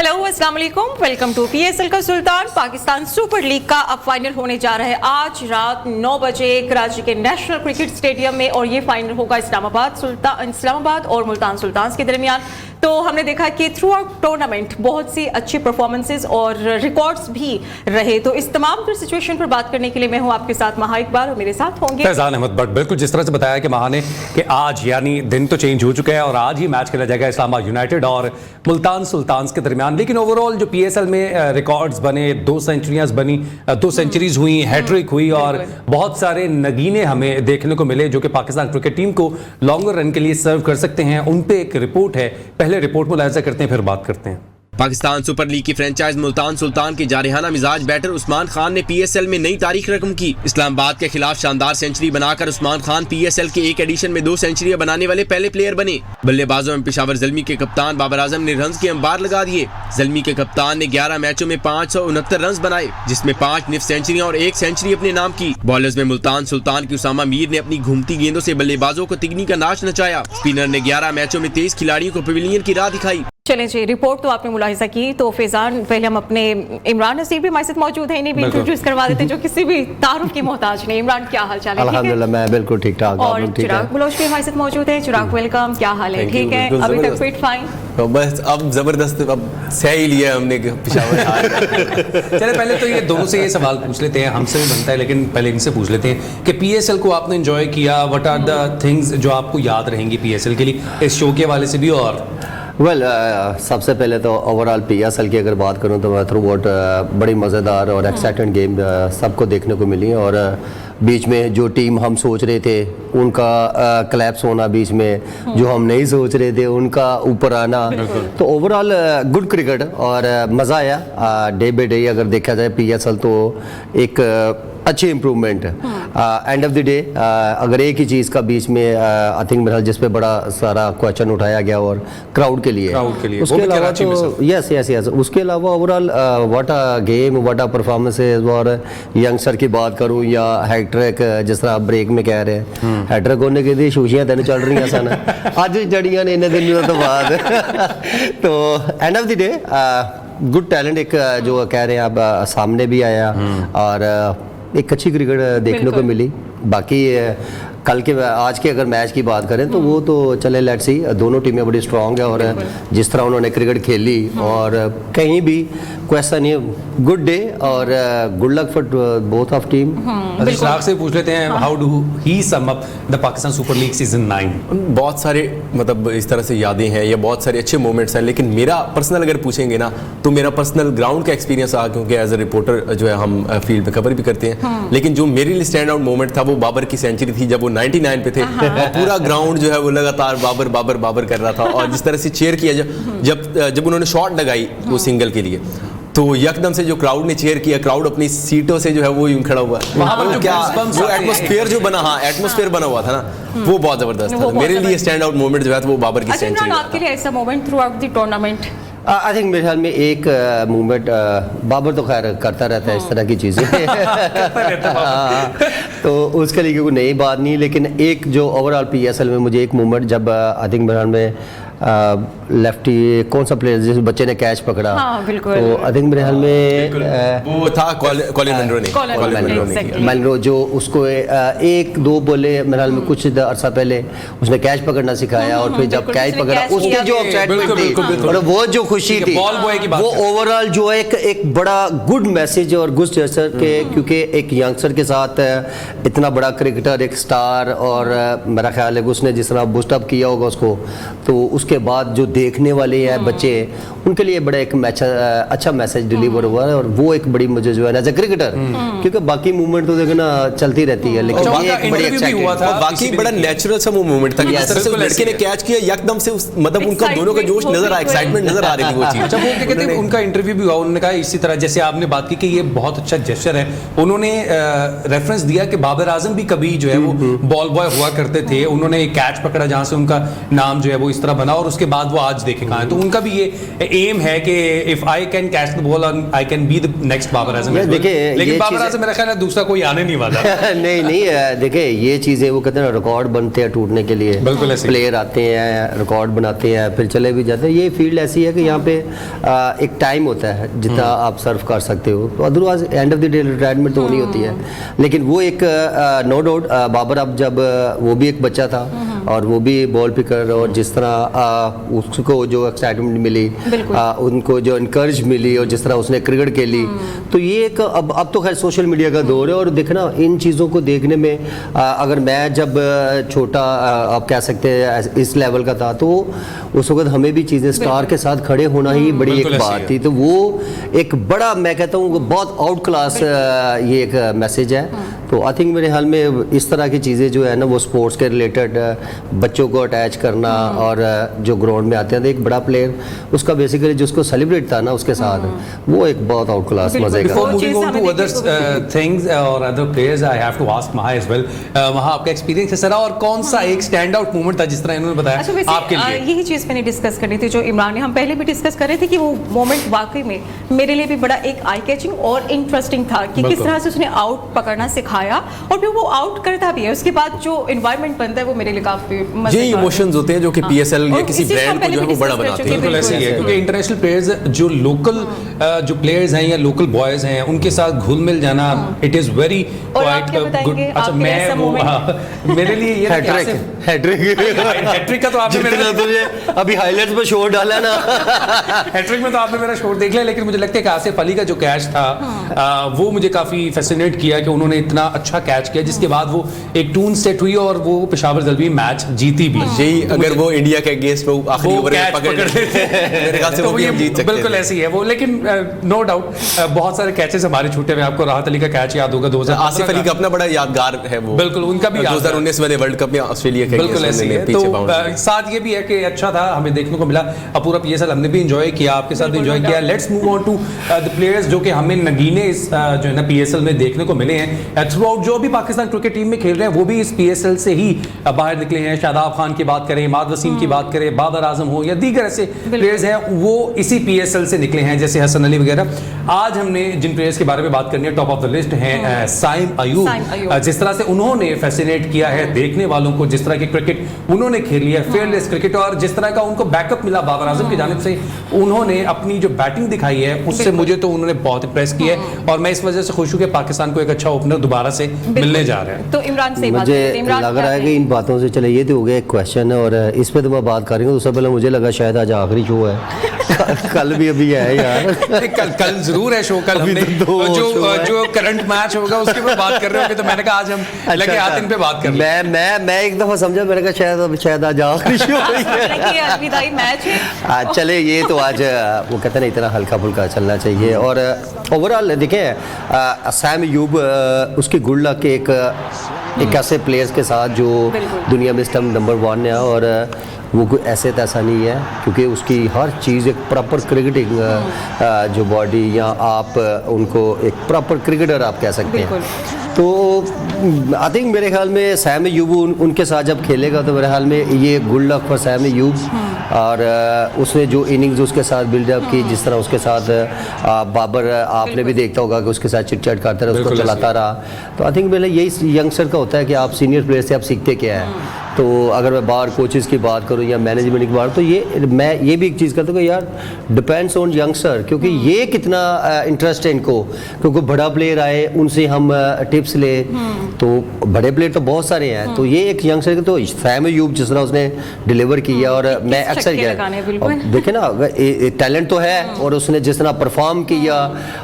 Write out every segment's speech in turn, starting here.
Hello अस्सलाम वालेकुम, welcome to PSL का सुल्तान। पाकिस्तान सुपर लीग का अब फाइनल होने जा रहा है आज रात 9 बजे कराची के नेशनल क्रिकेट स्टेडियम में, और ये फाइनल होगा इस्लामाबाद और मुल्तान सुल्तान के दरमियान। तो हमने देखा कि थ्रू आउट टूर्नामेंट बहुत सी अच्छी परफॉर्मेंसेस और रिकॉर्ड्स भी रहे। तो इस तमाम सिचुएशन पर बात करने के लिए मैं हूं आपके साथ महा इकबाल, और मेरे साथ होंगे फैजान अहमद बट। बिल्कुल जिस तरह से बताया कि महा ने कि आज यानी दिन तो चेंज हो चुका है और आज ही मैच खेला जाएगा इस्लामाबाद यूनाइटेड और मुल्तान सुल्तान के दरमियान। लेकिन ओवरऑल जो पीएसएल में रिकॉर्ड्स बने, 2 सेंचुरियां बनी, 2 सेंचुरीज हुई, हैट्रिक हुई और बहुत सारे नगीने हमें देखने को मिले जो कि पाकिस्तान क्रिकेट टीम को लॉन्गर रन के लिए सर्व कर सकते हैं। उन पे एक रिपोर्ट है, पहले रिपोर्ट मुलाहिजा करते हैं फिर बात करते हैं। पाकिस्तान सुपर लीग की फ्रेंचाइज मुल्तान सुल्तान के जारहाना मिजाज बैटर उस्मान खान ने पीएसएल में नई तारीख रकम की। इस्लामाबाद के खिलाफ शानदार सेंचुरी बनाकर उस्मान खान पीएसएल के एक एडिशन में 2 सेंचुरियां बनाने वाले पहले प्लेयर बने। बल्लेबाजों में पेशावर ज़ल्मी के कप्तान बाबर आजम ने रन्स के अंबार लगा दिए। ज़ल्मी के कप्तान ने 11 मैचों में 569 रन बनाए, जिसमें 5 निफ सेंचुरियां और 1 सेंचुरी अपने नाम की। बॉलर्स में मुल्तान सुल्तान की उसामा मीर ने अपनी घूमती गेंदों से बल्लेबाजों को तिगनी का नाच नचाया। स्पिनर ने 11 मैचों में 23 खिलाड़ियों को पवेलियन की राह दिखाई। चलें जी, रिपोर्ट तो आपने मुलाहिजा की। तो फैजान, पहले हम अपने इमरान नसीर भी हमारे साथ मौजूद है, इन्हें भी इंट्रोड्यूस करवा देते हैं जो किसी भी तारुफ की मोहताज नहीं। इमरान, क्या हाल चाल है? अल्हम्दुलिल्लाह मैं बिल्कुल ठीक ठाक। और चिराग बलोच भी हमारे साथ मौजूद है। चिराग वेलकम, क्या हाल है? ठीक है, अभी तक फिट फाइन? तो बस अब जबरदस्त अब सह ही लिया हमने पेशावर। चले पहले तो ये दोनों से ये सवाल पूछ लेते हैं, हमसे भी बनता है लेकिन पहले इनसे पूछ लेते हैं कि पीएसएल को आपने एंजॉय किया, व्हाट आर द थिंग्स जो आपको याद रहेंगी पीएसएल के लिए, इस शो के हवाले से भी? और सबसे पहले तो ओवरऑल पीएसएल की अगर बात करूं तो थ्रू आउट बड़ी मज़ेदार और एक्साइटेंट गेम सबको देखने को मिली। और बीच में जो टीम हम सोच रहे थे उनका क्लैप्स होना, बीच में जो हम नहीं सोच रहे थे उनका ऊपर आना, तो ओवरऑल गुड क्रिकेट और मज़ा आया। डे बाई डे अगर देखा जाए पीएसएल तो एक अच्छी improvement. End of the day अगर एक ही चीज़ का बीच में आई थिंक मेरा जिस पे बड़ा सारा क्वेश्चन उठाया गया और क्राउड के लिए उसके अलावा तो यस उसके अलावा overall what a game, what a performances. और यंगस्टर की बात करूं या हैट्रिक, जिस तरह आप ब्रेक में कह रहे हैं हैट्रिक होने के लिए शुशियां तेन चल रही सन अज जड़ियां ने इन्ने दिन तो बाद तो end of the day good talent एक जो कह रहे हैं आप सामने भी आया और एक अच्छी क्रिकेट देखने को मिली। बाकी कल के आज के अगर मैच की बात करें तो वो तो चले लेट्स सी, दोनों टीमें बड़ी स्ट्रांग है और जिस तरह उन्होंने क्रिकेट खेली और कहीं भी क्वेश्चन नहीं, गुड डे और good luck for both of team. Chirag से पूछ लेते हैं, how do he sum up the Pakistan super league season 9? बहुत सारे मतलब इस तरह से यादें हैं या बहुत सारे अच्छे मोमेंट्स हैं, लेकिन मेरा पर्सनल अगर पूछेंगे ना तो मेरा पर्सनल ग्राउंड का एक्सपीरियंस रहा, क्योंकि एज ए रिपोर्टर जो है हम फील्ड में कवर भी करते हैं। लेकिन जो मेरे लिए स्टैंड आउट मोमेंट था वो बाबर की सेंचुरी थी जब वो 99 पे थे और पूरा ग्राउंड जो है वो लगातार बाबर बाबर बाबर कर रहा था। और जिस तरह से चेयर किया जब उन्होंने शॉट लगाई वो सिंगल के लिए, तो यकदम से जो क्राउड ने चेयर किया, क्राउड अपनी सीटों से जो है वो यूं खड़ा हुआ। जो एटमॉस्फेयर जो बना, हाँ एटमॉस्फेयर बना हुआ था ना, वो बहुत जबरदस्त था। मेरे लिए स्टैंड आउट मोमेंट जो है वो बाबर की सेंचुरी। आपके लिए ऐसा moment through out the tournament? I think मेरे ख्याल में एक मूवमेंट बाबर तो खैर करता रहता है इस तरह की चीज़ें तो उसके लिए कोई नई बात नहीं, लेकिन एक जो ओवरऑल पीएसएल में मुझे एक मूवमेंट जब आई थिंक मेरे ख्याल में लेफ्टी कौन सा प्लेयर जिस बच्चे ने कैच पकड़ा, तो आई थिंक मेरे ख्याल में वो था कॉलिन मनरो, जो उसको 1-2 बोले मेरे ख्याल में कुछ अरसा पहले उसने कैच पकड़ना सिखाया और फिर जब कैच पकड़ा उसकी जो एक्साइटमेंट थी और वो जो खुशी थी वो ओवरऑल जो एक बड़ा गुड मैसेज और गुड जेस्चर के, क्योंकि एक यंगस्टर के साथ इतना बड़ा क्रिकेटर, एक स्टार, और मेरा ख्याल है कि उसने जिस तरह बूस्ट अप किया होगा उसको, तो उसके बाद जो देखने वाले हैं बच्चे उनके लिए बड़ा एक अच्छा मैसेज डिलीवर हुआ है। और वो एक बड़ी मुझे जो है एज ए क्रिकेटर, क्योंकि बाकी मूवमेंट तो देखना चलती रहती है, लेकिन ये एक बड़ी एक्साइटेड था। बाकी बड़ा नेचुरल सा वो मूवमेंट था कि जिस तरह से लड़के ने कैच किया एकदम से मतलब उनका दोनों का जोश नजर आया, एक्साइटमेंट नजर आ रही थी वो चीज। अच्छा, वो क्या कहते हैं, उनका इंटरव्यू भी हुआ, उन्होंने कहा इसी तरह जैसे आपने बात की कि ये बहुत अच्छा जेस्चर है। उन्होंने रेफरेंस दिया कि बाबर आजम भी कभी जो है वो बॉल बॉय हुआ करते थे, उन्होंने एक कैच पकड़ा जहां से उनका नाम जो है वो इस तरह बना और उसके बाद वो आज देखे कहाँ है। तो उनका भी ये एम है कि if I can catch the ball I can be the next Babar Azam. देखिए, लेकिन ये बाबर आजम मेरा ख्याल है दूसरा कोई आने नहीं वाला। नहीं देखिए, ये चीज़ें वो कहते हैं रिकॉर्ड बनते हैं टूटने के लिए, बिल्कुल ऐसे ही। प्लेयर आते हैं, रिकॉर्ड बनाते हैं, फिर चले भी जाते हैं। ये फील्ड ऐसी है कि यहाँ पे एक टाइम होता है जितना आप सर्व कर सकते हो, तो otherwise end of the day retirement तो होनी होती है। लेकिन वो एक नो डाउट बाबर अब जब वो भी एक बच्चा था और वो भी बॉल पिकर, और जिस तरह उसको जो एक्साइटमेंट मिली, उनको जो इनकरेज मिली और जिस तरह उसने क्रिकेट खेली, तो ये एक अब तो खैर सोशल मीडिया का दौर है। और देखना इन चीज़ों को देखने में अगर मैं जब छोटा आप कह सकते हैं इस लेवल का था, तो उस वक्त हमें भी चीज़ें स्टार के साथ खड़े होना ही बड़ी एक बात थी। तो वो एक बड़ा, मैं कहता हूँ बहुत आउट क्लास ये एक मैसेज है। तो आई थिंक मेरे हाल में इस तरह की चीज़ें जो है ना, वो स्पोर्ट्स के रिलेटेड बच्चों को अटैच करना, और जो ग्राउंड में आते हैं तो एक बड़ा प्लेयर उसका बेसिकली जिसको सेलिब्रेट था ना उसके साथ, वो एक बहुत आउट क्लास मजे का। Before moving on to other things or other players, I have to ask Maha as well. वहाँ आपका एक्सपीरियंस कैसा रहा और कौन सा एक स्टैंड आउट मोमेंट था जिस तरह इन्होंने बताया आपके लिए? यही चीज़ मैंने डिस्कस करनी थी जो इमरान ने, हम पहले भी डिस्कस कर रहे थे कि वो मोमेंट वाकई में मेरे लिए भी बड़ा एक आई कैचिंग और इंटरेस्टिंग था कि किस तरह से उसने आउट पकड़ना सिखाया और फिर वो आउट करता भी है। उसके बाद जो एनवायरनमेंट बनता है वो मेरे लिए काफी मजेदार ये इमोशंस होते हैं जो कि पीएसएल या किसी ब्रांड को जो है वो बड़ा बनाते हैं। बिल्कुल ऐसे ही है, क्योंकि इंटरनेशनल प्लेयर्स जो लोकल जो प्लेयर्स हैं या लोकल बॉयज हैं उनके साथ घुल मिल जाना, it is very quite good. अच्छा, मैं मेरे लिए ये हैट्रिक का तो आपने मेरे तुझे अभी हाइलाइट्स में शोर डाला ना, हैट्रिक में तो आपने मेरा शोर देख लिया, लेकिन मुझे लगता है कि आसिफ अली का जो कैच था वो मुझे काफी फैसिनेट किया कि उन्होंने इतना अच्छा कैच किया, जिसके बाद वो एक टून सेट हुई और वो पेशावर जल्दी मैच जीती भी। यही अगर वो इंडिया के अगेंस्ट वो आखिरी ओवर में पकड़ मेरे ख्याल से वो भी हम जीत सकते। बिल्कुल ऐसी है वो, लेकिन नो डाउट बहुत सारे कैचेस हमारे छूटे हुए। आपको राहत अली का कैच याद होगा 2000, आसिफ अली का अपना बड़ा यादगार है वो, बिल्कुल उनका भी 2019 वाले वर्ल्ड कप में ऑस्ट्रेलिया के बिल्कुल ऐसी है। तो साथ ये भी है कि अच्छा था, हमें देखने को मिला पूरा पीएसएल, हमने भी एंजॉय किया, आपके साथ भी एंजॉय किया। Let's move on to the players जो कि हमें नगीने इस जो है ना पीएसएल में देखने को मिले हैं थ्रू आउट। जो भी पाकिस्तान क्रिकेट टीम में खेल रहे हैं वो भी इस पीएसएल से ही बाहर निकले हैं। शादाब खान की बात करें, इमाद वसीम की बात करें, बाबर आजम हो या दीगर ऐसे प्लेयर्स हैं, वो इसी पीएसएल से निकले हैं, जैसे हसन अली वगैरह। आज हमने जिन प्लेयर्स के बारे में बात करनी है, टॉप ऑफ द लिस्ट हैं साइम अयूब। जिस तरह से उन्होंने फैसिनेट किया है देखने वालों को, जिस तरह की क्रिकेट उन्होंने खेली है, फेयरलेस क्रिकेट, और जिस तरह का उनको बैकअप मिला बाबर आजम की जानिब से, उन्होंने अपनी जो बैटिंग दिखाई है उससे मुझे तो उन्होंने बहुत इंप्रेस किया है, और मैं इस वजह से खुश हूं कि पाकिस्तान को एक अच्छा ओपनर दोबारा से मिलने जा रहा है। तो इमरान से मुझे लग रहा है कि इन बातों से, चले ये तो हो गया एक क्वेश्चन है और इस पे तो मैं बात कर रही हूँ। उससे पहले मुझे लगा शायद आज आखिरी शो है कल भी अभी है यार। कल जरूर है शो, कल हमने जो करंट मैच होगा उसके ऊपर बात कर रहे होंगे, तो मैंने कहा आज हम लगे आतिन पे बात कर लें। मैं एक दफा समझा, मैंने कहा शायद आज आखिरी शो है, अलविदाई मैच है। चले ये तो आज वो कहते हैं ना इतना हल्का फुल्का चलना चाहिए। और ओवरऑल देखें सैम अयूब उसकी गुड लक के एक ऐसे प्लेयर्स के साथ जो दुनिया में इस टाइम नंबर 1 है, और वो कोई ऐसे तैसा नहीं है, क्योंकि उसकी हर चीज़ एक प्रॉपर क्रिकेटिंग जो बॉडी, या आप उनको एक प्रॉपर क्रिकेटर आप कह सकते हैं। तो आई थिंक मेरे ख्याल में सैम अयूब उनके साथ जब खेलेगा तो मेरे ख्याल में ये good luck for Sam Ayub. और उसने जो इनिंग्स उसके साथ बिल्डअप की, जिस तरह उसके साथ बाबर आपने भी देखता होगा कि उसके साथ चिट चैट करता रहा, उसको चलाता रहा। तो आई थिंक मेरे यही यंगस्टर का होता है कि आप सीनियर प्लेयर से आप सीखते क्या है। तो अगर मैं बाहर कोचेज़ की बात करूं या मैनेजमेंट की बात, तो मैं ये भी एक चीज़ करता हूँ कि यार डिपेंड्स ऑन यंगस्टर, क्योंकि ये कितना इंटरेस्ट है इनको, क्योंकि बड़ा प्लेयर आए उनसे हम टिप्स ले, तो बड़े प्लेयर तो बहुत सारे हैं। तो ये एक यंगस्टर, तो सैम अयूब जिस तरह उसने डिलीवर किया, और मैं अक्सर देखे ना टैलेंट तो है, और उसने जिस तरह परफॉर्म किया,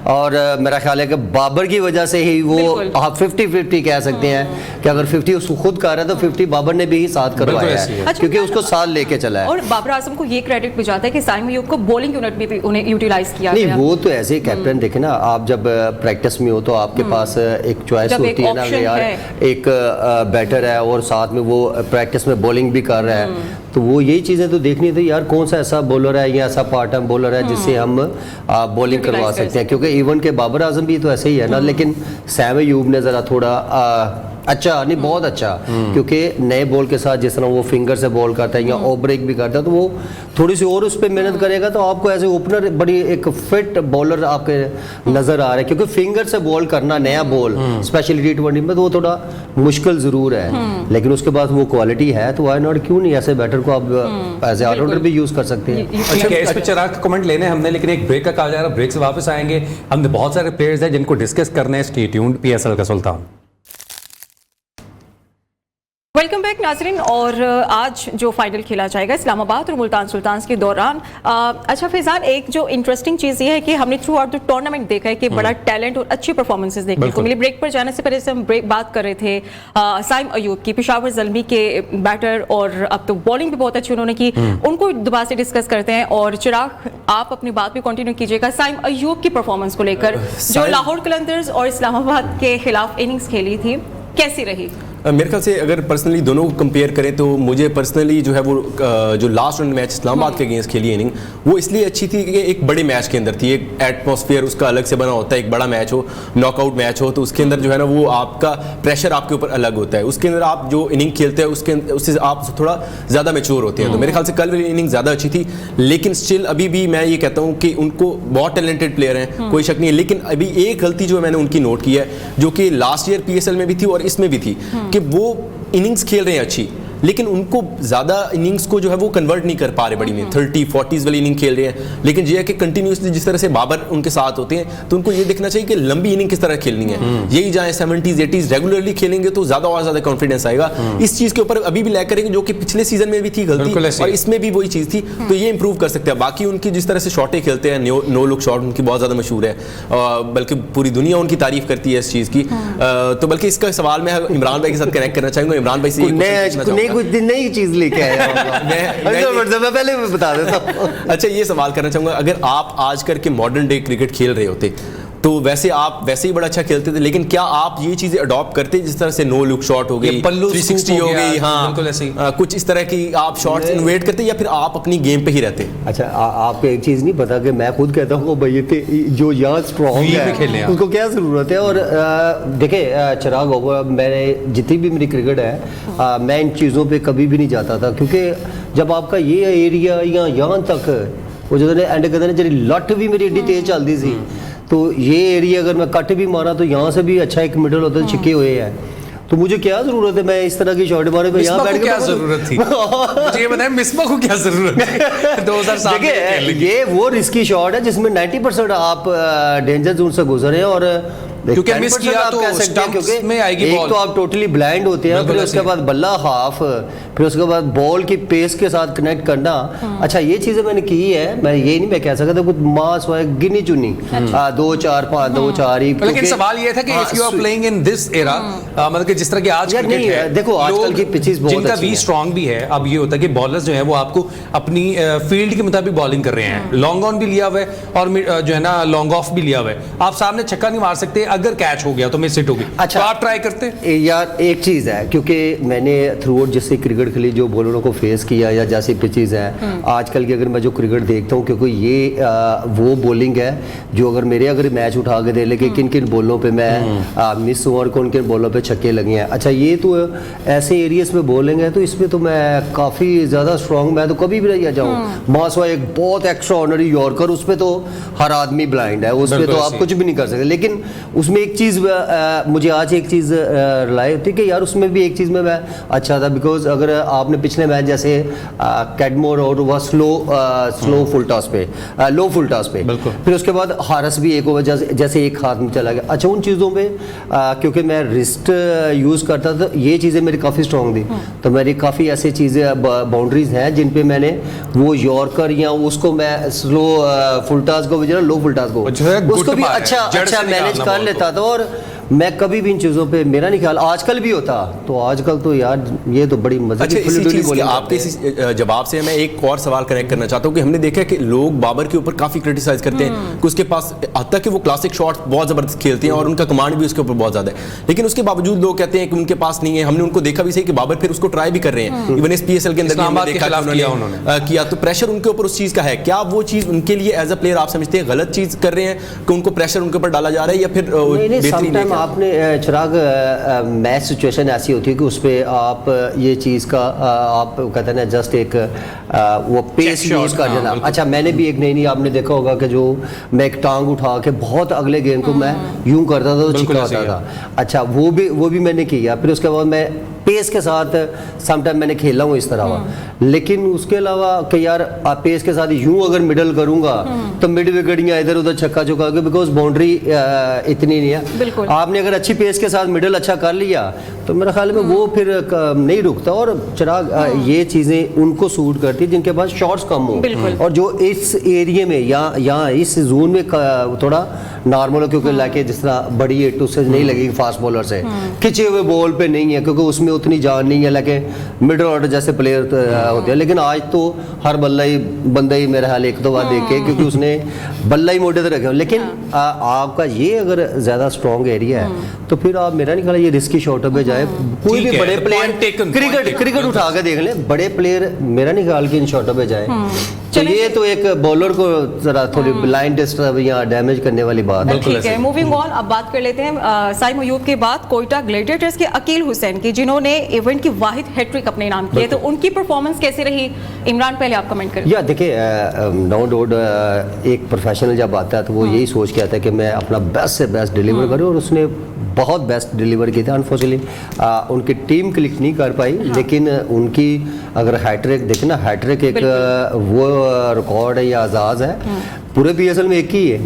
और मेरा ख्याल है कि बाबर की वजह से ही वो 50-50 कह सकते हैं कि अगर 50 उसको खुद कर रहा है तो 50 बाबर ने भी साथ करवाया है, क्योंकि उसको साथ लेके चला है। और बाबर आजम को ये क्रेडिट भी जाता है कि साइम अयूब को बॉलिंग यूनिट में भी उन्हें यूटिलाइज किया गया। नहीं, वो तो ऐसे ही कैप्टन देखे ना, आप जब प्रैक्टिस में हो तो आपके पास एक चॉइस होती है ना, यार एक बैटर है और साथ में वो प्रैक्टिस में बॉलिंग भी कर रहा है, तो वो यही चीज़ें तो देखनी थी यार, कौन सा ऐसा बॉलर है या ऐसा पार्ट टाइम बॉलर है जिससे हम बॉलिंग करवा Utilize कर सकते हैं, क्योंकि इवन के बाबर आजम भी तो ऐसे ही है ना, लेकिन सैम अयूब ने ज़रा थोड़ा अच्छा नहीं, बहुत अच्छा, क्योंकि नए बॉल के साथ जिस तरह वो फिंगर से बॉल करता है या ऑफ ब्रेक भी करता है, तो वो थोड़ी सी और उस पर मेहनत करेगा तो आपको एज ए ओपनर बड़ी एक फिट बॉलर आपके नज़र आ रहा है, क्योंकि फिंगर से बॉल करना नया बॉल स्पेशली T20 में तो वो थोड़ा मुश्किल ज़रूर है, लेकिन उसके बाद वो क्वालिटी है तो वाई नॉट, क्यों नहीं ऐसे बैटर को आप एज ए ऑलराउंडर भी यूज़ कर सकते हैं। अच्छा, इस पे चिराग का कमेंट लेने हमने, लेकिन एक ब्रेक का कहा जा रहा है, ब्रेक से वापस आएंगे। हमने बहुत सारे प्लेयर्स हैं जिनको डिस्कस करने हैं। स्टे ट्यून्ड, PSL का सुल्तान। वेलकम बैक नाजरीन। और आज जो फाइनल खेला जाएगा इस्लामाबाद और मुल्तान सुल्तान्स के दौरान, अच्छा फैजान, एक जो इंटरेस्टिंग चीज़ ये है कि हमने थ्रू आउट द टूर्नामेंट देखा है कि बड़ा टैलेंट और अच्छी परफॉर्मेंसेस देखने को मिली। ब्रेक पर जाने से पहले से हम बात कर रहे थे साइम अयूब की, पेशावर ज़ल्मी के बैटर, और अब तो बॉलिंग भी बहुत अच्छी उन्होंने की, उनको दोबारा से डिस्कस करते हैं। और चिराग, आप अपनी बात भी कंटिन्यू कीजिएगा साइम अयूब की परफॉर्मेंस को लेकर, जो लाहौर कलंदर्स और इस्लामाबाद के खिलाफ इनिंग्स खेली थी, कैसी रही? मेरे ख्याल से अगर पर्सनली दोनों को कंपेयर करें तो मुझे पर्सनली जो है वो जो लास्ट राउंड मैच इस्लामाबाद के अगेंस्ट खेली इनिंग, वो इसलिए अच्छी थी कि एक बड़े मैच के अंदर थी, एक एटमॉस्फेयर उसका अलग से बना होता है। एक बड़ा मैच हो, नॉकआउट मैच हो, तो उसके अंदर जो है ना वो आपका प्रेशर आपके ऊपर अलग होता है। उसके अंदर आप जो इनिंग खेलते हैं उससे आप थोड़ा ज़्यादा मैच्योर होते हैं। तो मेरे ख्याल से कल वाली इनिंग ज़्यादा अच्छी थी, लेकिन स्टिल अभी भी मैं ये कहता हूँ कि उनको बहुत टैलेंटेड प्लेयर हैं, कोई शक नहीं है, लेकिन अभी एक गलती जो मैंने उनकी नोट की है, जो कि लास्ट ईयर PSL में भी थी और इसमें भी थी, कि वो इनिंग्स खेल रहे हैं अच्छी, लेकिन उनको ज़्यादा इनिंग्स को जो है वो कन्वर्ट नहीं कर पा रहे बड़ी में, 30-40s वाली इनिंग खेल रहे हैं। लेकिन ये है कि कंटिन्यूसली जिस तरह से बाबर उनके साथ होते हैं, तो उनको ये देखना चाहिए कि लंबी इनिंग किस तरह खेलनी है। यही जाए 70s 80s रेगुलरली खेलेंगे तो ज़्यादा और ज़्यादा कॉन्फिडेंस आएगा। इस चीज़ के ऊपर अभी भी लैग करेंगे, जो कि पिछले सीजन में भी थी गलती और इसमें भी वही चीज़ थी, तो ये इंप्रूव कर सकते हैं। बाकी उनकी जिस तरह से शॉटें खेलते हैं, नो लुक शॉट उनकी बहुत ज़्यादा मशहूर है, बल्कि पूरी दुनिया उनकी तारीफ करती है इस चीज़ की। तो बल्कि इसका सवाल मैं इमरान भाई के साथ कनेक्ट करना चाहूँगा। इमरान भाई से कुछ दिन नई चीज लेके आया मैं पहले भी बता देता हूं। अच्छा, ये सवाल करना चाहूंगा, अगर आप आजकल के मॉडर्न डे क्रिकेट खेल रहे होते तो वैसे आप वैसे ही बड़ा अच्छा खेलते थे, लेकिन क्या आप ये चीजें अडॉप्ट करते जिस तरह से नो लुक शॉट हो गई, 360 हो गई, हाँ कुछ इस तरह की आप शॉट्स इनोवेट करते, या फिर आप अपनी गेम पे ही रहते? अच्छा, आपको एक चीज नहीं पता कि मैं खुद कहता हूँ भाई जो यहाँ स्ट्रॉन्ग है उनको क्या जरूरत है। और देखिए चिराग, मैंने जितनी भी मेरी क्रिकेट है, मैं इन चीज़ों पे कभी भी नहीं जाता था, क्योंकि जब आपका ये एरिया या यहाँ तक वो जो एंड कहते हैं जी लट भी मेरी एडी तेज चलती थी, तो ये एरिया अगर मैं कट भी मारा तो यहाँ से भी अच्छा एक मिडल होता है, छिके हुए हैं, तो मुझे क्या जरूरत है मैं इस तरह की शॉट मारे? यहाँ बैठ के क्या जरूरत थी? मुझे ये बताएं, मिसबा को क्या जरूरत है? 2007 देखिए, ये वो रिस्की शॉट है जिसमें 90% आप डेंजर जोन से गुजरे हैं, और क्योंकि मिस किया तो स्टंप्स में आएगी बॉल। एक तो आप टोटली ब्लाइंड होते हैं, फिर उसके बाद बल्ला हाफ, फिर उसके बाद बॉल की पेस के साथ कनेक्ट करना। अच्छा, ये चीजें मैंने की है, मैं ये नहीं मैं कह सकता कुछ मास गिनी चुनी 2-4-5 2-4 ही। लेकिन सवाल ये था कि if you are playing in this era, मतलब कि जिस तरह की आज क्रिकेट है, देखो आजकल की पिचेस बहुत जिनका वी स्ट्रांग भी है, अब ये होता है कि बॉलर्स जो है वो आपको अपनी फील्ड के मुताबिक बॉलिंग कर रहे हैं, लॉन्ग ऑन भी लिया हुआ है और जो है ना लॉन्ग ऑफ भी लिया हुआ है। आप सामने छक्का नहीं मार सकते, अगर कैच हो गया तो मिस हिट होगी। अच्छा, तो आप ट्राई करते हैं यार? एक चीज़ है, क्योंकि मैंने थ्रू आउट जिससे क्रिकेट खेली, जो बॉलरों को फेस किया या जैसी पिचेस हैं आजकल की, अगर मैं जो क्रिकेट देखता हूँ, क्योंकि ये वो बॉलिंग है जो अगर मैच उठा के दे ले कि किन किन बॉलों पे मैं मिस हुआ और कौन किन बॉलों पे छक्के लगे हैं। अच्छा, ये तो ऐसे एरियाज में बॉलिंग है, तो इसमें तो मैं काफ़ी ज़्यादा स्ट्रॉन्ग, मैं तो कभी भी नहीं जाऊँ। मासवा एक बहुत एक्स्ट्रा ऑर्डिनरी यॉर्कर, उस पर तो हर आदमी ब्लाइंड है, उस पर तो आप कुछ भी नहीं कर सकते। लेकिन उसमें एक चीज़ मुझे आज एक चीज़ रिलाई होती है कि यार उसमें भी एक चीज़ में मैं अच्छा था, बिकॉज अगर आपने पिछले मैच जैसे कैडमोर और वह स्लो फुल टॉस पे, लो फुल टॉस पे, फिर उसके बाद हारस भी एक ओवर जैसे एक हाथ में चला गया। अच्छा, उन चीज़ों पे क्योंकि मैं रिस्ट यूज़ करता था, ये चीज़ें मेरी काफ़ी स्ट्रॉन्ग थी, तो मेरी काफ़ी ऐसी चीज़ें बाउंड्रीज हैं जिन पे मैंने वो यॉर्कर या उसको मैं स्लो फुल टॉस को भी लो फुल टॉस को उसको भी अच्छा मैनेज कर लेता था। और मैं कभी भी इन चीज़ों पे, मेरा नहीं ख्याल आजकल भी होता, तो आजकल तो यार ये तो बड़ी मजे अच्छा, की इसी फुल्ली चीज़ के बॉलिंग आपके करते हैं। इसी जवाब से मैं एक और सवाल कनेक्ट करना चाहता हूँ कि हमने देखा है कि लोग बाबर के ऊपर काफ़ी क्रिटिसाइज करते हैं कि उसके पास हद तक कि वो क्लासिक शॉट्स बहुत ज़बरदस्त खेलते हैं और उनका कमांड भी उसके ऊपर बहुत ज़्यादा है, लेकिन उसके बावजूद लोग कहते हैं कि उनके पास नहीं है। हमने उनको देखा भी सही कि बाबर फिर उसको ट्राई भी कर रहे हैं, इवन इस PSL के अंदर भी हमने इस्लामाबाद के देखा खिलाफ कि किया उन्होंने किया, तो प्रेशर उनके ऊपर उस चीज़ का है। क्या वो चीज़ उनके लिए एज अ प्लेयर आप समझते हैं गलत चीज़ कर रहे हैं कि उनको प्रेशर उनके ऊपर डाला जा रहा है, या फिर नहीं बेहतरीन है समटाइम क्या? आपने चिराग मैच सिचुएशन ऐसी होती है कि उस पर आप ये चीज़ का आप कहते हैं ना जस्ट एक वो पेस Check shot, यूज़ कर हाँ, देना। बिल्कुल। अच्छा, मैंने भी एक नहीं आपने देखा होगा कि जो मैं एक टांग उठा के बहुत अगले गेंद को मैं यूं करता था तो बिल्कुल छिका ऐसे होता ही था। अच्छा, वो भी मैंने किया। फिर उसके बाद मैं पेस के साथ समटाइम मैंने खेला हूँ इस तरह हुआ, लेकिन उसके अलावा कि यार पेस के साथ यूं अगर मिडल करूंगा तो मिड विकेटियाँ इधर उधर छक्का चुका के, बिकॉज बाउंड्री इतनी नहीं है। बिल्कुल। आपने अगर अच्छी पेस के साथ मिडल अच्छा कर लिया तो मेरे ख्याल में वो फिर नहीं रुकता। और चिराग ये चीज़ें उनको सूट करती है जिनके पास शॉट्स कम हो, बिल्कुल। और जो इस एरिया में या इस जोन में थोड़ा नॉर्मल हो, क्योंकि लाके जिस तरह बड़ी हिट उससे नहीं लगेगी फास्ट बॉलर से, खिंचे हुए बॉल पे नहीं है क्योंकि उसमें उतनी जान नहीं है, लाके मिडल ऑर्डर जैसे प्लेयर होते हैं। लेकिन आज तो हर बंदा ही मेरा हाल एक दो बार देखे, क्योंकि उसने बल्ला ही मोटे से रखे हो। लेकिन आपका ये अगर ज़्यादा स्ट्रॉन्ग एरिया है तो फिर आप, मेरा नहीं ख्याल ये रिस्की शॉटों पे जाए। कोई ठीक भी है, बड़े the player point taken, point taken, cricket उठा के देख लें, बड़े प्लेयर मेरा नहीं ख्याल कि इन शॉटों पे जाए। तो ये तो एक बॉलर को जरा थोड़ी ब्लाइंड डिस्टर्ब या डैमेज करने वाली बात है। ठीक है, मूविंग ऑन। अब बात कर लेते हैं साइम अयूब के बाद कोयटा ग्लेडिएटर्स के अकील हुसैन की, जिन्होंने इवेंट की वाहिद हैट्रिक अपने नाम की है, तो उनकी परफॉर्मेंस कैसी रही? इमरान, पहले आप कमेंट करें। या देखिए, नो डाउट एक प्रोफेशनल जब आता है तो वो यही सोच के आता है कि मैं अपना बेस्ट से बेस्ट डिलीवर करूं, और उसने बहुत बेस्ट डिलीवर किया था। अनफॉर्चुनेटली उनकी टीम क्लिक नहीं कर पाई, लेकिन उनकी अगर हैट्रिक देखें ना, हैट्रिक एक वो रिकॉर्ड है या आजाज है पूरे PSL में एक ही है,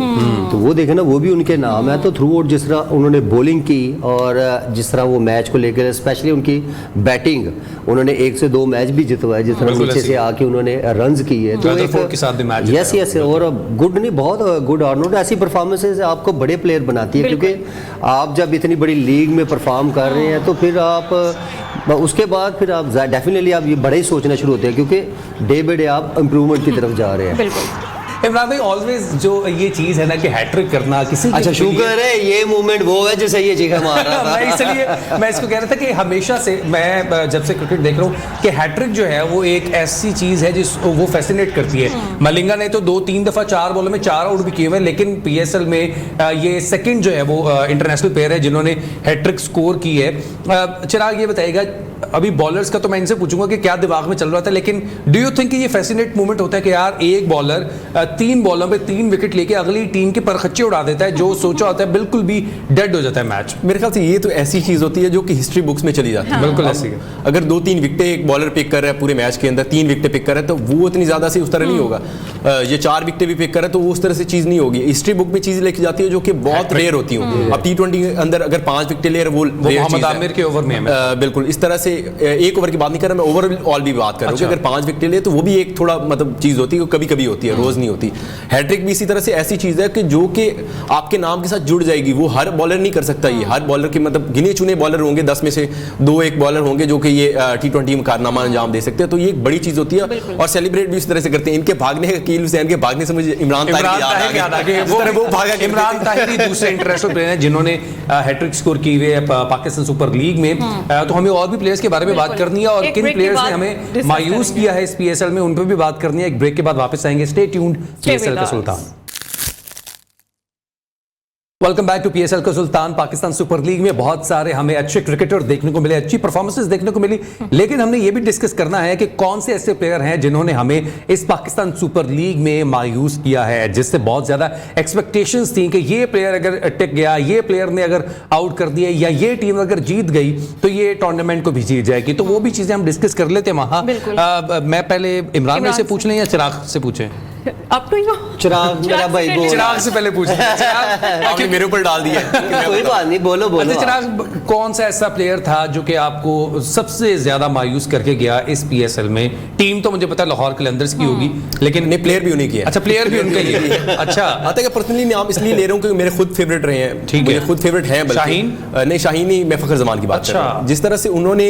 तो वो देखे ना, वो भी उनके नाम है। तो थ्रू आउट जिस तरह उन्होंने बॉलिंग की और जिस तरह वो मैच को लेकर, स्पेशली उनकी बैटिंग, उन्होंने 1 से 2 मैच भी जितवाए, जिस तरह नीचे से आके उन्होंने रन्स किए, तो रदरफोर्ड के साथ भी मैच यस यस, और गुड नहीं, बहुत गुड और नोट। ऐसी परफॉर्मेंसेज आपको बड़े प्लेयर बनाती है, क्योंकि आप जब इतनी बड़ी लीग में परफॉर्म कर रहे हैं तो फिर आप उसके बाद फिर आप डेफिनेटली आप ये बड़े ही सोचना शुरू होते हैं, क्योंकि डे बाय डे आप इम्प्रूवमेंट की तरफ जा रहे हैं। बिल्कुल। इमरान भाई, ऑलवेज जो ये चीज है ना कि हैट्रिक करना किसी अच्छा, शुक्र है ये मूवमेंट वो है जिसे ये चीखा मार रहा था। मैं इसलिए मैं इसको कह रहा था कि हमेशा से मैं जब से क्रिकेट देख रहा हूँ कि हैट्रिक जो है वो एक ऐसी चीज है जिस वो फैसिनेट करती है। मलिंगा ने तो 2-3 दफा 4 बॉलों में 4 आउट भी किए हुए, लेकिन PSL में ये सेकंड जो है वो इंटरनेशनल प्लेयर है जिन्होंने हैट्रिक स्कोर की है। चिराग, ये बताइएगा, अभी बॉलर्स का तो मैं इनसे पूछूंगा कि क्या दिमाग में चल रहा था, लेकिन डू यू थिंक कि ये फैसिनेट मोमेंट होता है कि यार एक बॉलर 3 बॉलों पे 3 विकेट लेके अगली टीम के परखच्चे उड़ा देता है, जो सोचा होता है बिल्कुल भी डेड हो जाता है मैच? मेरे ख्याल से ये तो ऐसी चीज होती है जो कि हिस्ट्री बुक्स में चली जाती है। बिल्कुल अब ऐसी है। अगर 2-3 विकेटें एक बॉलर पिक कर रहा है पूरे मैच के अंदर, 3 विकेटें पिक कर रहा है, तो वो इतनी ज्यादा से उस तरह नहीं होगा। ये 4 विकेटें भी पिक कर रहा है तो वो उस तरह से चीज नहीं होगी। हिस्ट्री बुक में चीज लिखी जाती है जो कि बहुत रेयर होती है। अब T20 के अंदर अगर 5 विकेटें ले रहे वो मोहम्मद आमिर के ओवर में है। बिल्कुल इस तरह से एक ओवर की बात नहीं कर रहा मैं, ओवरऑल भी बात कर रहा हूँ कि अगर 5 विकेटें ले तो वो भी एक थोड़ा मतलब चीज होती है, कभी कभी होती है, रोज नहीं होती। हैट्रिक भी इसी तरह से ऐसी चीज है कि जो कि आपके नाम के साथ जुड़ जाएगी, वो हर बॉलर नहीं कर सकता। ये हर बॉलर के मतलब गिने चुने बॉलर होंगे, 10 में से 2-1 बॉलर होंगे जो कि ये T20 में कारनामा अंजाम दे सकते हैं। तो ये एक बड़ी चीज होती है और सेलिब्रेट भी इस तरह से करते हैं। इनके भागने, अकील हुसैन के भागने से मुझे इमरान ताहिर याद आ गया। वो भागा। इमरान ताहिर ही दूसरे इंटरनेशनल प्लेयर हैं जिन्होंने हैट्रिक स्कोर की हुई है पाकिस्तान सुपर लीग में। तो हमें और भी प्लेयर्स के बारे में बात करनी है और किन प्लेयर्स ने हमें मायूस किया है इस PSL में, उन पर भी बात करनी है। एक ब्रेक के बाद वापस आएंगे। स्टे ट्यून्ड, PSL का सुल्तान। वेलकम बैक टू PSL का सुल्तान। पाकिस्तान सुपर लीग में बहुत सारे हमें अच्छे क्रिकेटर देखने को मिले, अच्छी परफॉर्मेंसेस देखने को मिली, लेकिन हमने ये भी डिस्कस करना है कि कौन से ऐसे प्लेयर हैं जिन्होंने हमें इस पाकिस्तान सुपर लीग में मायूस किया है, जिससे बहुत ज्यादा एक्सपेक्टेशंस थी कि ये प्लेयर अगर टिक गया, ये प्लेयर ने अगर आउट कर दिया या ये टीम अगर जीत गई तो ये टूर्नामेंट को भी जीत जाएगी। तो वो भी चीजें हम डिस्कस कर लेते हैं वहां। मैं पहले इमरान से पूछ लें या चिराग से पूछें? अब तो चिराग मेरा भाई बोल चिराग से पहले पूछ आपने मेरे ऊपर डाल दिया है। कोई बात नहीं, बोलो बोलो अच्छा चिराग, कौन सा ऐसा प्लेयर था जो कि आपको सबसे ज्यादा मायूस करके गया इस पीएसएल में? टीम तो मुझे पता है लाहौर कलंदर्स की होगी, लेकिन नहीं, प्लेयर भी उन्हीं की है। अच्छा, प्लेयर भी उनका ही है। अच्छा, आता है कि पर्सनली नाम इसलिए ले रहा हूँ क्योंकि मेरे खुद फेवरेट रहे हैं। ठीक है, मेरे खुद फेवरेट हैं। शाहीन? नहीं, शाहीन नहीं, मैं फखर जमान की बात कर रहा हूँ। जिस तरह से उन्होंने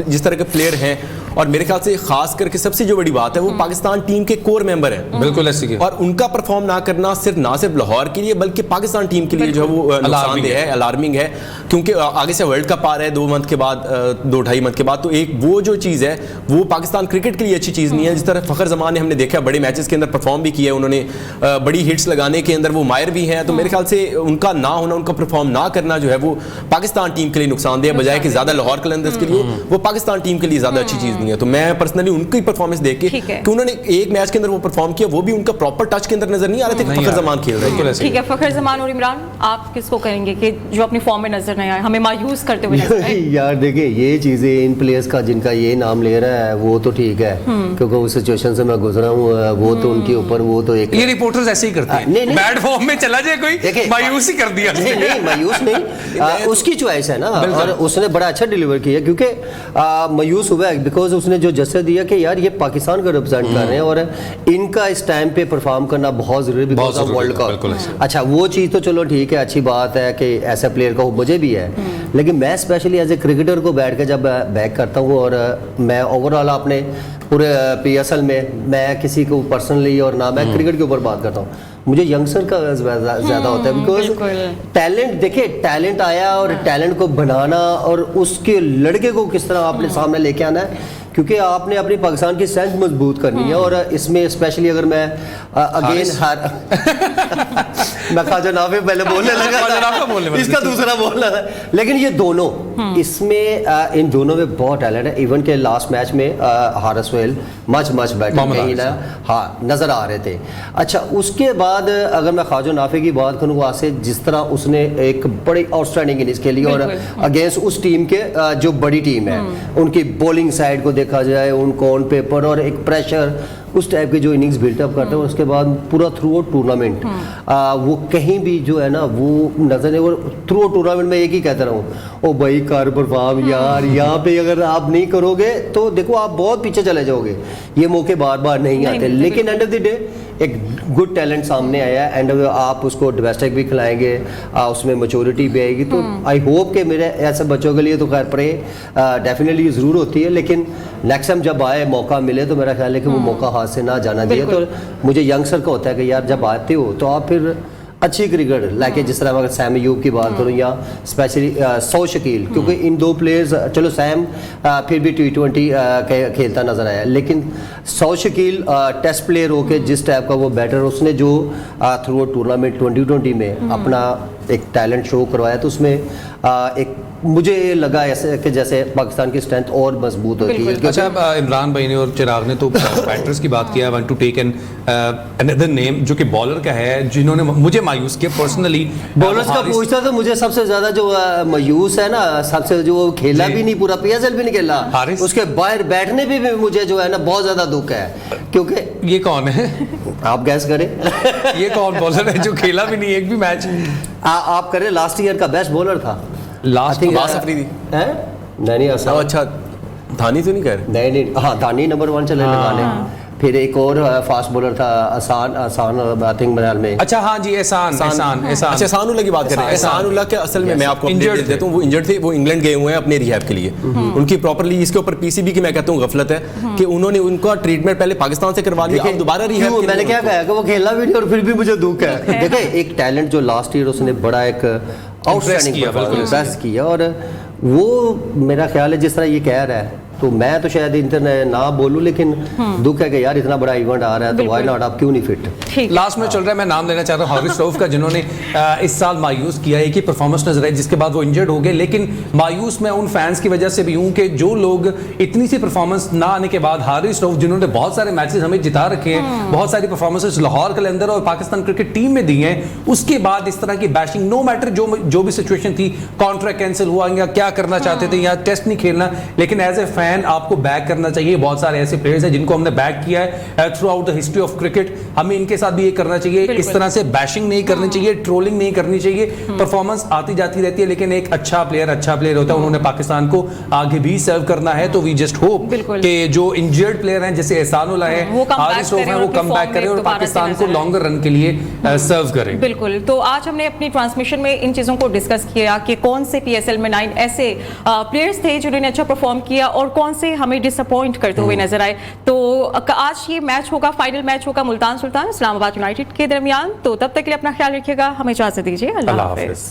जिस तरह के प्लेयर हैं, और मेरे ख्याल से खास करके सबसे जो बड़ी बात है वो पाकिस्तान टीम के कोर मेंबर हैं। बिल्कुल ऐसी के। और उनका परफॉर्म ना करना ना सिर्फ लाहौर के लिए बल्कि पाकिस्तान टीम के लिए जो है वो नुकसानदेह है, अलार्मिंग है, क्योंकि आगे से वर्ल्ड कप आ रहा है 2 मंथ के बाद, 2-2.5 मंथ के बाद। तो एक वो जो चीज़ है वो पाकिस्तान क्रिकेट के लिए अच्छी चीज़ नहीं है। जिस तरह फखर जमान ने हमने देखा बड़े मैचेस के अंदर परफॉर्म भी किया है, उन्होंने बड़ी हिट्स लगाने के अंदर वो माहिर भी हैं। तो मेरे ख्याल से उनका ना होना, उनका परफॉर्म ना करना जो है वो पाकिस्तान टीम के लिए नुकसानदेह है, बजाय कि ज़्यादा लाहौर कलंदर्स के लिए वो पाकिस्तान टीम के लिए ज़्यादा अच्छी चीज़ नहीं है। तो मैं पर्सनली उनकी परफॉर्मेंस देख के कि उन्होंने एक मैच के अंदर वो परफॉर्म किया, वो भी उनका प्रॉपर टच के अंदर नजर नहीं आ रहे थे कि फखर जमान खेल रहे हैं। ठीक है, फखर जमान और इमरान, आप किसको कहेंगे कि जो अपनी फॉर्म में नजर नहीं आए, हमें मायूस करते हुए नजर आए? यार देखिए, ये चीजें इन प्लेयर्स का जिनका ये नाम ले रहा है वो तो ठीक है, क्योंकि उस सिचुएशन से मैं गुजरा हूँ, वो तो उनके ऊपर वो तो एक ये रिपोर्टर्स ऐसे ही करते हैं। नहीं, बैड फॉर्म में चला जाए कोई, मायूस ही कर दिया। नहीं मायूस नहीं, उसकी चॉइस है ना, और उसने बड़ा अच्छा डिलीवर किया, क्योंकि मायूस हुआ है बिकॉज उसने जो जस्टिस दिया कि यार ये पाकिस्तान को रिप्रेजेंट कर रहे हैं और इनका इस टाइम पे परफॉर्म करना बहुत जरूरी है बिकॉज ऑफ वर्ल्ड कप। अच्छा, वो चीज़ तो चलो ठीक है, अच्छी बात है कि ऐसा प्लेयर का मुझे भी है, लेकिन मैं स्पेशली एज ए क्रिकेटर को बैठ के जब बैक करता हूँ और मैं ओवरऑल अपने पूरे पीएसएल में मैं किसी को पर्सनली और ना मैं क्रिकेट के ऊपर बात करता हूँ, मुझे यंगस्टर का ज़्यादा होता है बिकॉज टैलेंट, देखिए टैलेंट आया और टैलेंट को बनाना और उसके लड़के को किस तरह आपने सामने लेके आना है, क्योंकि आपने अपनी पाकिस्तान की स्ट्रेंथ मजबूत करनी है। और इसमें स्पेशली अगर मैं अगेन मैं ख्वाजा नाफे पहले बोलने लगा, इसका दूसरा बोलना था, लेकिन ये दोनों इसमें इन दोनों में बहुत टैलेंट है। इवन के लास्ट मैच में हारिस सोहेल मच बेटर कहीं ना हाँ नज़र आ रहे थे। अच्छा, उसके बाद अगर मैं ख्वाजा नाफे की बात करूँ, वहाँ से जिस तरह उसने एक बड़ी आउटस्टैंडिंग इनिंग्स खेली और अगेंस्ट उस टीम के जो बड़ी टीम है उनकी बॉलिंग साइड को देखा जाए, उनको ऑन पेपर और एक प्रेशर उस टाइप की जो इनिंग्स बिल्टअप करते हैं, उसके बाद पूरा थ्रू आउट टूर्नामेंट वो कहीं भी जो है ना वो नजर नहीं, और थ्रू आउट टूर्नामेंट में एक ही कहता रहूँ, ओ भाई कार परफॉर्म यार, यहाँ पे अगर आप नहीं करोगे तो देखो आप बहुत पीछे चले जाओगे, ये मौके बार बार नहीं आते। लेकिन एंड ऑफ द डे एक गुड टैलेंट सामने आया एंड आप उसको डोमेस्टिक भी खिलाएंगे, उसमें मैच्योरिटी भी आएगी, तो आई होप कि मेरे ऐसे बच्चों के लिए तो खैर प्रे डेफिनेटली ज़रूर होती है, लेकिन नेक्स्ट टाइम जब आए मौका मिले तो मेरा ख्याल है कि वो मौका हाथ से ना जाना चाहिए। तो मुझे यंगस्टर का होता है कि यार जब आते हो तो आप फिर अच्छी क्रिकेट लाइक जिस तरह अगर सैम अयूब की बात करूँ या स्पेशली सौ शकील, क्योंकि इन दो प्लेयर्स, चलो सैम फिर भी T20 खेलता नजर आया, लेकिन सौ शकील टेस्ट प्लेयर होके जिस टाइप का वो बैटर उसने जो थ्रू आउट टूर्नामेंट 2020 में अपना एक टैलेंट शो करवाया, तो उसमें एक मुझे लगा ऐसे कि जैसे पाकिस्तान की स्ट्रेंथ और मजबूत होती है। अच्छा, इमरान भाई ने और चिराग ने तो बैटर्स की बात किया, I want to take an another name जो कि बॉलर का है, जिन्होंने मुझे मायूस किया पर्सनली। बॉलर्स का पूछता तो मुझे सबसे ज्यादा जो मायूस है ना, सबसे जो खेला भी नहीं, पूरा पीएसएल भी नहीं खेला, उसके बाहर बैठने भी मुझे जो है ना बहुत ज्यादा दुख है, क्योंकि ये कौन है आप गैस करें ये कौन बॉलर है जो खेला भी नहीं एक भी मैच? आप करें, लास्ट ईयर का बेस्ट बॉलर था लास्ट अफरीदी है, नहीं अच्छा धानी तो नहीं कर रहे, नहीं हाँ धानी नंबर 1 चले लगाने, फिर एक और फास्ट बॉलर था आसान बैटिंग बनाल में। अच्छा हाँ जी, एहसान अच्छा एहसानुल्लाह की बात कर रहे हैं। एहसानुल्लाह के असल में मैं आपको अपडेट देता हूँ, वो इंजर्ड थे, वो इंग्लैंड गए हुए हैं अपने रिहैब के लिए, उनकी प्रॉपर्ली इसके ऊपर पीसीबी की मैं कहता हूँ गफलत है कि उन्होंने उनका ट्रीटमेंट पहले पाकिस्तान से करवा लिया, अब दोबारा रिहैब। मैंने क्या कहा कि वो खेला भी नहीं और फिर भी मुझे दुख है। देखिए एक टैलेंट जो लास्ट ईयर उसने बड़ा एक आउटस्टैंडिंग परफॉर्मेंस किया, और वो मेरा ख्याल है जिस तरह ये कह रहा है, तो मैं तो शायद इंटरनेट ना बोलूं, लेकिन दुख है कि यार इतना बड़ा इवेंट आ रहा है तो व्हाई नॉट, आप क्यों नहीं फिट। लास्ट में चल रहा है, मैं नाम लेना चाह रहा हूँ हारिस रऊफ का, जिन्होंने इस साल मायूस किया, एक ही परफॉर्मेंस नजर आई जिसके बाद वो इंजर्ड हो गए, लेकिन मायूस मैं उन फैंस की वजह से भी हूँ कि जो लोग इतनी सी परफॉर्मेंस ना आने के बाद हारिस रऊफ जिन्होंने बहुत सारे मैचेस हमें जिता रखे हैं, बहुत सारी परफॉर्मेंसेस लाहौर कलंदर और पाकिस्तान क्रिकेट टीम में दी हैं, उसके बाद इस तरह की बैशिंग, नो मैटर जो भी सिचुएशन थी, कॉन्ट्रैक्ट कैंसिल हुआ या क्या करना चाहते थे या टेस्ट नहीं खेलना, लेकिन एज ए फैन आपको बैक करना चाहिए। बहुत सारे ऐसे प्लेयर्स हैं जिनको हमने बैक किया है through out the history of cricket, हमें इनके साथ भी ये करना चाहिए। इस तरह से बैशिंग नहीं करनी चाहिए, ट्रोलिंग नहीं करनी चाहिए। परफॉर्मेंस आती जाती रहती है, लेकिन एक अच्छा प्लेयर होता है, उन्होंने पाकिस्तान को आगे भी सर्व करना है। तो वी जस्ट होप कि जो इंजर्ड प्लेयर हैं जैसे एहसानुल्लाह है, हारिस रऊफ है, वो कम बैक करें और पाकिस्तान को लॉन्गर रन के लिए सर्व करें। बिल्कुल। तो आज हमने अपनी ट्रांसमिशन में इन चीज़ों को डिस्कस किया कि कौन से PSL में 9 ऐसे प्लेयर्स थे जिन्होंने अच्छा परफॉर्म किया और कौन से हमें डिसअपॉइंट करते हुए नजर आए। तो आज ये मैच होगा, फाइनल मैच होगा मुल्तान सुल्तान इस्लामाबाद यूनाइटेड के दरमियान। तो तब तक के लिए अपना ख्याल रखिएगा, हमें इजाजत दीजिए। अल्लाह हाफिज।